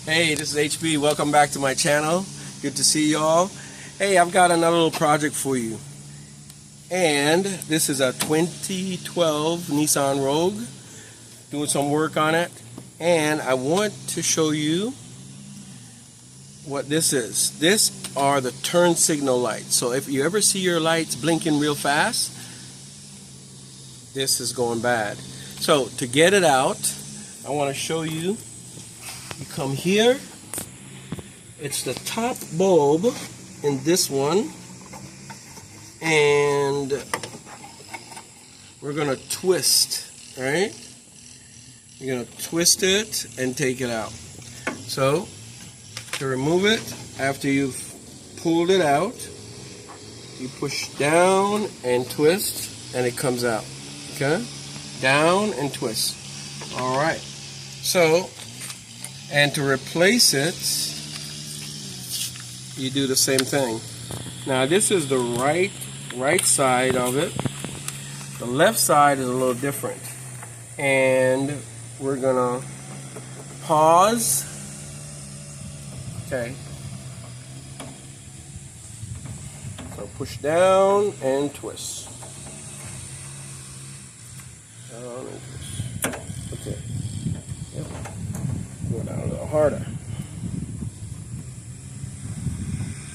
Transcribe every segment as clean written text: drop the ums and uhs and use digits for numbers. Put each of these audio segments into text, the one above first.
Hey, this is HB. Welcome back to my channel. Good to see y'all. Hey, I've got another little project for you. And this is a 2012 Nissan Rogue. Doing some work on it. And I want to show you what this is. This are the turn signal lights. So if you ever see your lights blinking real fast, this is going bad. So to get it out, I want to show you. You come here. It's the top bulb in this one, and we're gonna twist. All right, you're gonna twist it and take it out. So to remove it, after you've pulled it out, you push down and twist, and it comes out. Okay, down and twist. All right. So, and to replace it, you do the same thing. Now this is the right side of it. The left side is a little different. And we're gonna pause. Okay. So push down and twist. Down and twist. Okay. Yep. Go down a little harder.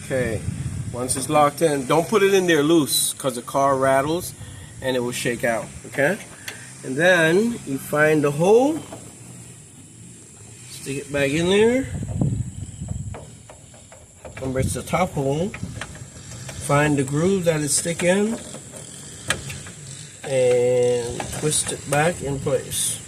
Okay. Once it's locked in, don't put it in there loose because the car rattles and it will shake out. Okay? And then you find the hole, stick it back in there. Remember, it's the top hole. Find the groove that it stick in and twist it back in place.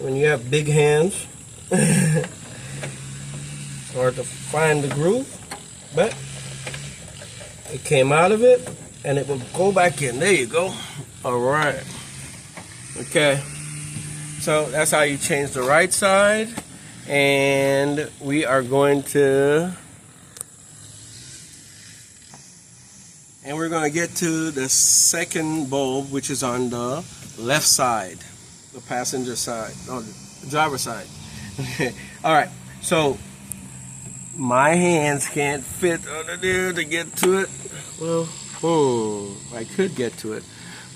When you have big hands, it's hard to find the groove, but it came out of it and it will go back in. There you go. All right. Okay. So that's how you change the right side, and we are going to, we're going to get to the second bulb, which is on the left side. The passenger side, oh, the driver's side. Okay. All right. So my hands can't fit under there to get to it. Well, I could get to it,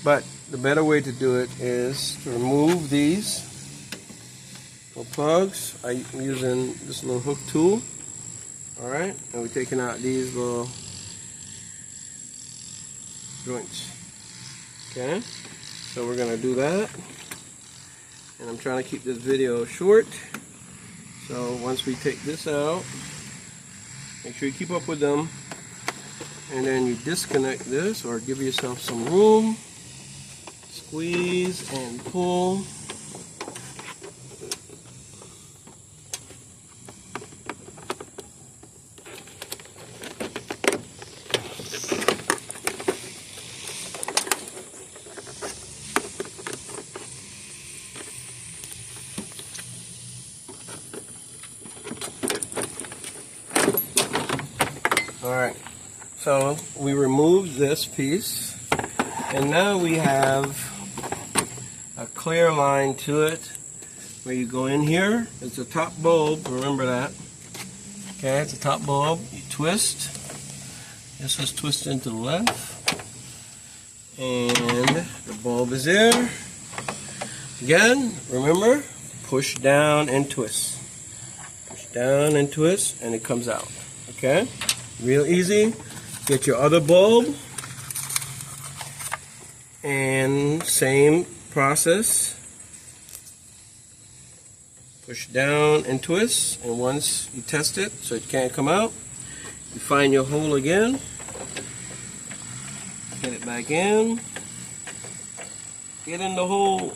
but the better way to do it is to remove these little plugs. I'm using this little hook tool. All right, and we're taking out these little joints. Okay. So we're gonna do that. And I'm trying to keep this video short. So once we take this out, make sure you keep up with them. And then you disconnect this, or give yourself some room. Squeeze and pull. Alright, so we removed this piece, and now we have a clear line to it where you go in here. It's a top bulb, remember that. Okay, it's a top bulb. You twist. This was twisted to the left, and the bulb is there. Again, remember, push down and twist. Push down and twist, and it comes out. Okay? Real easy. Get your other bulb, and same process. Push down and twist, and once you test it so it can't come out, you find your hole again, get it back in, get in the hole.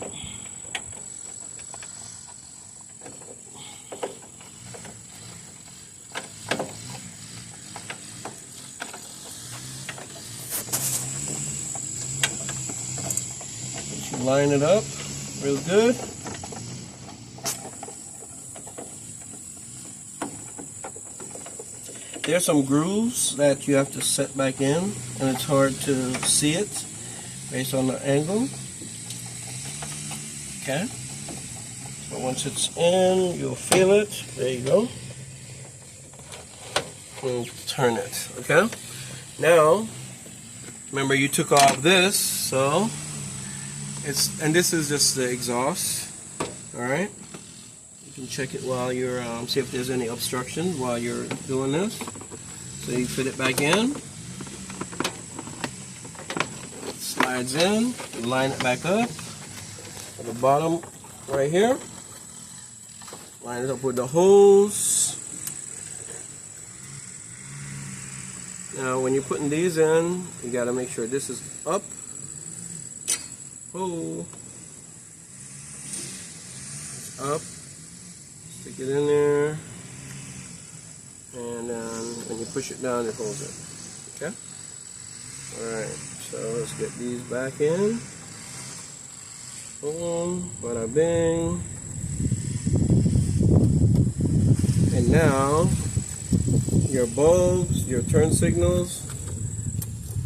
line it up real good. There's some grooves that you have to set back in, and it's hard to see it based on the angle. Okay, so once it's in, you'll feel it. There you go. And turn it. Okay, now remember you took off this, so and this is just the exhaust. All right, you can check it while you're see if there's any obstructions while you're doing this. So you fit it back in, it slides in, you line it back up at the bottom right here, line it up with the hose. Now when you're putting these in, you got to make sure this is up. Oh, it's up. Stick it in there, and then when you push it down, it holds it. Okay. All right. So let's get these back in. Boom, bada bing. And now your bulbs, your turn signals.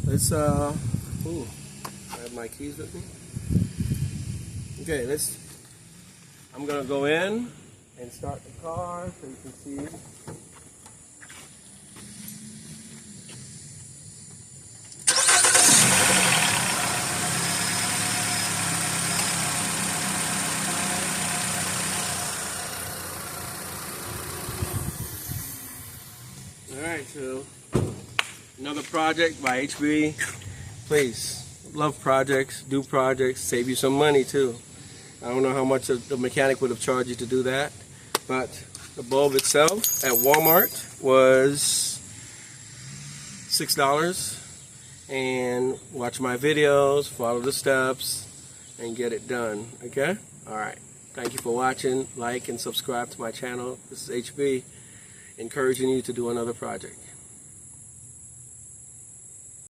Let's I have my keys with me. Okay, I'm gonna go in and start the car so you can see. Alright, so another project by HB. Please, love projects, do projects, save you some money too. I don't know how much the mechanic would have charged you to do that, but the bulb itself at Walmart was $6. And watch my videos, follow the steps, and get it done. Okay? Alright. Thank you for watching. Like and subscribe to my channel. This is HB, encouraging you to do another project.